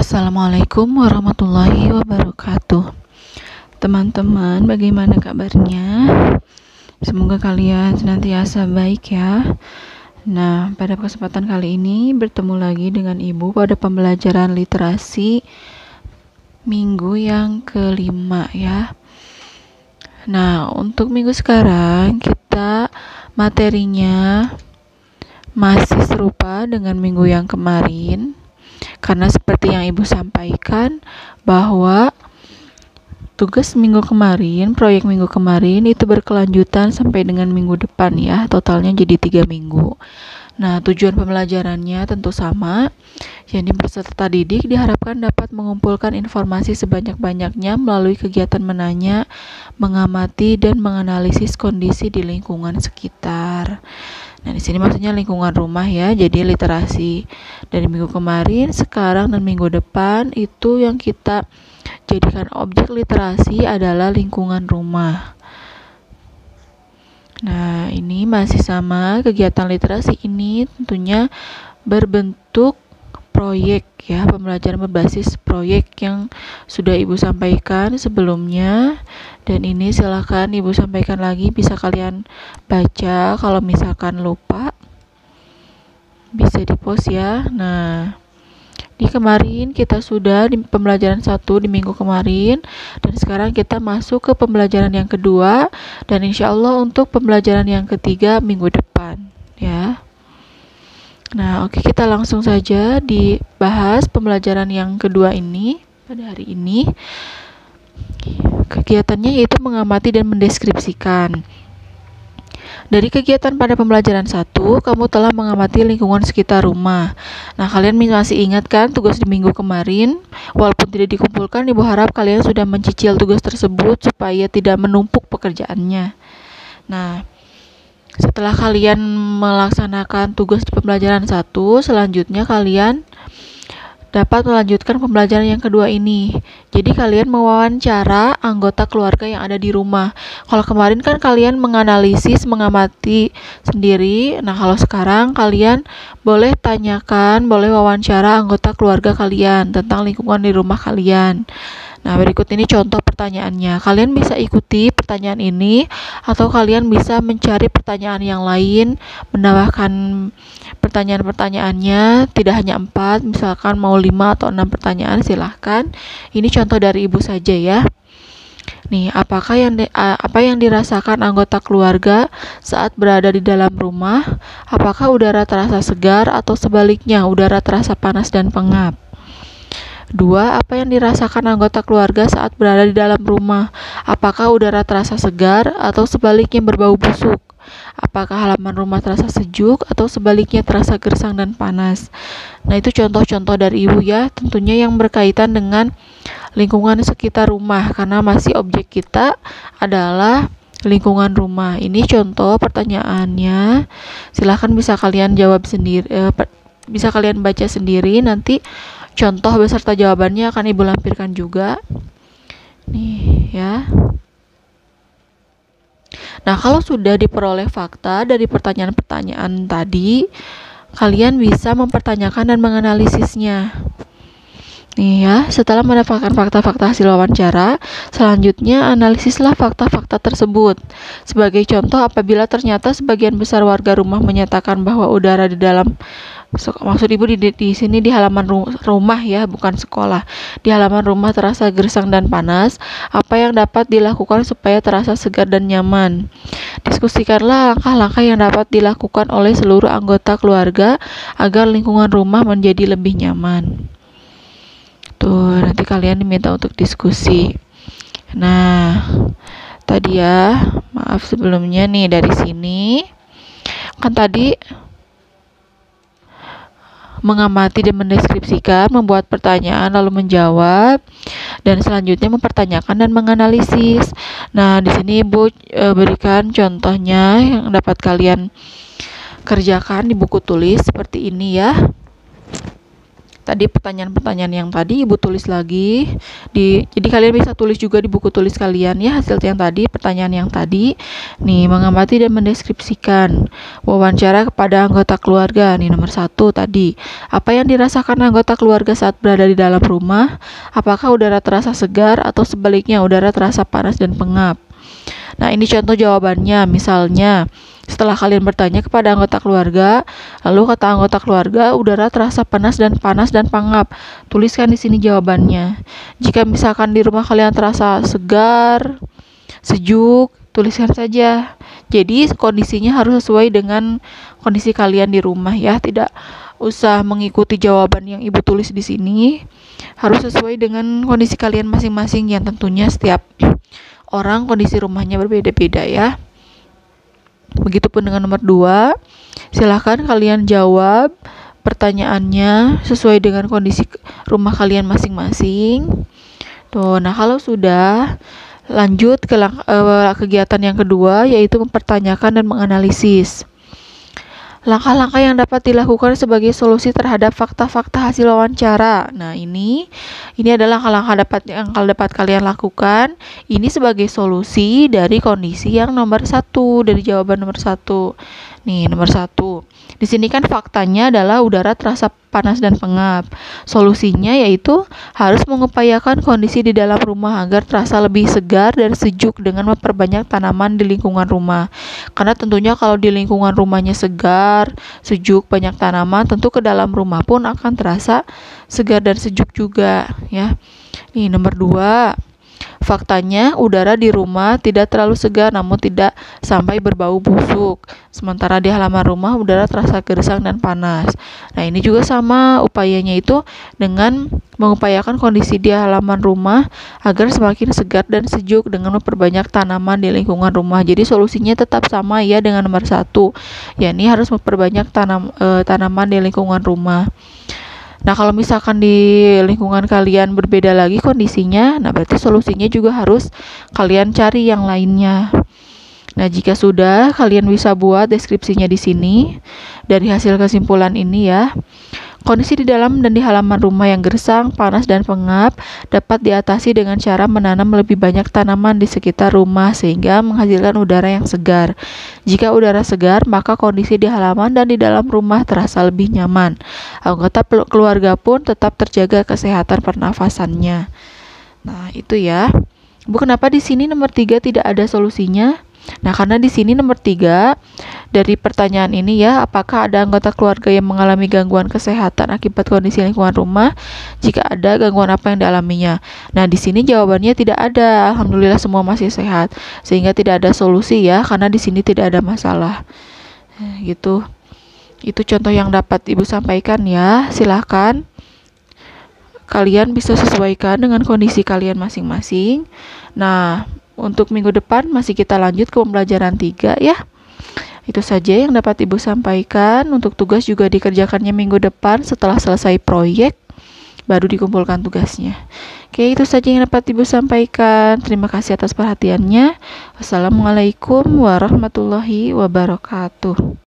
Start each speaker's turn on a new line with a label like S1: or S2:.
S1: Assalamualaikum warahmatullahi wabarakatuh. Teman-teman, bagaimana kabarnya? Semoga kalian senantiasa baik ya. Nah, pada kesempatan kali ini bertemu lagi dengan Ibu pada pembelajaran literasi minggu yang kelima ya. Nah, untuk minggu sekarang kita materinya masih serupa dengan minggu yang kemarin. Karena seperti yang Ibu sampaikan bahwa tugas minggu kemarin, proyek minggu kemarin itu berkelanjutan sampai dengan minggu depan ya, totalnya jadi 3 minggu. Nah, tujuan pembelajarannya tentu sama. Jadi peserta didik diharapkan dapat mengumpulkan informasi sebanyak-banyaknya melalui kegiatan menanya, mengamati, dan menganalisis kondisi di lingkungan sekitar. Nah, di sini maksudnya lingkungan rumah ya. Jadi literasi dari minggu kemarin, sekarang, dan minggu depan itu yang kita jadikan objek literasi adalah lingkungan rumah. Nah, ini masih sama. Kegiatan literasi ini tentunya berbentuk proyek ya, pembelajaran berbasis proyek yang sudah Ibu sampaikan sebelumnya, dan ini silahkan Ibu sampaikan lagi, bisa kalian baca, kalau misalkan lupa bisa di-post ya. Nah, di kemarin kita sudah di pembelajaran 1 di minggu kemarin, dan sekarang kita masuk ke pembelajaran yang kedua, dan insya Allah untuk pembelajaran yang ketiga minggu depan ya. Nah, oke, kita langsung saja dibahas pembelajaran yang kedua ini pada hari ini. Kegiatannya yaitu mengamati dan mendeskripsikan. Dari kegiatan pada pembelajaran 1, kamu telah mengamati lingkungan sekitar rumah. Nah, kalian masih ingat kan tugas di minggu kemarin? Walaupun tidak dikumpulkan, Ibu harap kalian sudah mencicil tugas tersebut supaya tidak menumpuk pekerjaannya. Nah, setelah kalian melaksanakan tugas di pembelajaran 1, selanjutnya kalian dapat melanjutkan pembelajaran yang kedua ini. Jadi kalian mewawancara anggota keluarga yang ada di rumah. Kalau kemarin kan kalian menganalisis, mengamati sendiri. Nah, kalau sekarang kalian boleh tanyakan, boleh wawancara anggota keluarga kalian tentang lingkungan di rumah kalian. Nah, berikut ini contoh pertanyaannya. Kalian bisa ikuti pertanyaan ini, atau kalian bisa mencari pertanyaan yang lain, menambahkan pertanyaan-pertanyaannya, tidak hanya 4, misalkan mau 5 atau 6 pertanyaan, silahkan. Ini contoh dari Ibu saja ya. Nih, apa yang dirasakan anggota keluarga saat berada di dalam rumah? Apakah udara terasa segar atau sebaliknya udara terasa panas dan pengap? 2. Apa yang dirasakan anggota keluarga saat berada di dalam rumah? Apakah udara terasa segar atau sebaliknya berbau busuk? Apakah halaman rumah terasa sejuk atau sebaliknya terasa gersang dan panas? Nah, itu contoh-contoh dari Ibu ya, tentunya yang berkaitan dengan lingkungan sekitar rumah, karena masih objek kita adalah lingkungan rumah. Ini contoh pertanyaannya. Silahkan bisa kalian jawab sendiri, bisa kalian baca sendiri. Nanti contoh beserta jawabannya akan Ibu lampirkan juga. Nih ya. Nah, kalau sudah diperoleh fakta dari pertanyaan-pertanyaan tadi, kalian bisa mempertanyakan dan menganalisisnya. Nih ya, setelah mendapatkan fakta-fakta hasil wawancara, selanjutnya analisislah fakta-fakta tersebut. Sebagai contoh, apabila ternyata sebagian besar warga rumah menyatakan bahwa udara di dalam, maksud Ibu di sini di halaman rumah ya, bukan sekolah. Di halaman rumah terasa gersang dan panas. Apa yang dapat dilakukan supaya terasa segar dan nyaman? Diskusikanlah langkah-langkah yang dapat dilakukan oleh seluruh anggota keluarga agar lingkungan rumah menjadi lebih nyaman. Tuh, nanti kalian diminta untuk diskusi. Nah, tadi ya, maaf sebelumnya nih, dari sini kan tadi mengamati dan mendeskripsikan, membuat pertanyaan lalu menjawab, dan selanjutnya mempertanyakan dan menganalisis. Nah, di sini Ibu berikan contohnya yang dapat kalian kerjakan di buku tulis seperti ini ya. tadi pertanyaan-pertanyaan yang tadi Ibu tulis lagi jadi kalian bisa tulis juga di buku tulis kalian ya, hasil yang tadi, pertanyaan yang tadi. Nih, mengamati dan mendeskripsikan. Wawancara kepada anggota keluarga. Nih, nomor 1 tadi. Apa yang dirasakan anggota keluarga saat berada di dalam rumah? Apakah udara terasa segar atau sebaliknya udara terasa panas dan pengap? Nah, ini contoh jawabannya. Misalnya, setelah kalian bertanya kepada anggota keluarga, lalu kata anggota keluarga, udara terasa panas dan pengap. Tuliskan di sini jawabannya. Jika misalkan di rumah kalian terasa segar, sejuk, tuliskan saja. Jadi kondisinya harus sesuai dengan kondisi kalian di rumah ya, tidak usah mengikuti jawaban yang Ibu tulis di sini. Harus sesuai dengan kondisi kalian masing-masing yang tentunya setiap orang kondisi rumahnya berbeda-beda ya. Begitupun dengan nomor 2. Silahkan kalian jawab pertanyaannya sesuai dengan kondisi rumah kalian masing-masing. Tuh, nah kalau sudah, lanjut ke kegiatan yang kedua, yaitu mempertanyakan dan menganalisis. Langkah-langkah yang dapat dilakukan sebagai solusi terhadap fakta-fakta hasil wawancara. Nah, ini adalah langkah-langkah yang dapat kalian lakukan. Ini sebagai solusi dari kondisi yang nomor 1, dari jawaban nomor 1. Nih, nomor 1. Di sini kan faktanya adalah udara terasa panas dan pengap. Solusinya yaitu harus mengupayakan kondisi di dalam rumah agar terasa lebih segar dan sejuk dengan memperbanyak tanaman di lingkungan rumah. Karena tentunya kalau di lingkungan rumahnya segar, sejuk, banyak tanaman, tentu ke dalam rumah pun akan terasa segar dan sejuk juga ya. Nih, nomor 2. Faktanya udara di rumah tidak terlalu segar namun tidak sampai berbau busuk. Sementara di halaman rumah udara terasa gersang dan panas. Nah, ini juga sama upayanya itu dengan mengupayakan kondisi di halaman rumah agar semakin segar dan sejuk dengan memperbanyak tanaman di lingkungan rumah. Jadi solusinya tetap sama ya dengan nomor 1. yakni harus memperbanyak tanaman di lingkungan rumah. Nah, kalau misalkan di lingkungan kalian berbeda lagi kondisinya, nah berarti solusinya juga harus kalian cari yang lainnya. Nah, jika sudah, kalian bisa buat deskripsinya di sini. Dari hasil kesimpulan ini ya, kondisi di dalam dan di halaman rumah yang gersang, panas, dan pengap dapat diatasi dengan cara menanam lebih banyak tanaman di sekitar rumah sehingga menghasilkan udara yang segar. Jika udara segar, maka kondisi di halaman dan di dalam rumah terasa lebih nyaman. Anggota keluarga pun tetap terjaga kesehatan pernafasannya. Nah, itu ya. Bu, kenapa di sini nomor 3 tidak ada solusinya? Nah, karena di sini nomor 3 dari pertanyaan ini ya, apakah ada anggota keluarga yang mengalami gangguan kesehatan akibat kondisi lingkungan rumah? Jika ada, gangguan apa yang dialaminya? Nah, di sini jawabannya tidak ada. Alhamdulillah semua masih sehat. Sehingga tidak ada solusi ya, karena di sini tidak ada masalah. Gitu. Itu contoh yang dapat Ibu sampaikan ya. Silahkan kalian bisa sesuaikan dengan kondisi kalian masing-masing. Nah, untuk minggu depan masih kita lanjut ke pembelajaran 3 ya. Itu saja yang dapat Ibu sampaikan. Untuk tugas juga dikerjakannya minggu depan setelah selesai proyek, baru dikumpulkan tugasnya. Oke, itu saja yang dapat Ibu sampaikan. Terima kasih atas perhatiannya. Wassalamualaikum warahmatullahi wabarakatuh.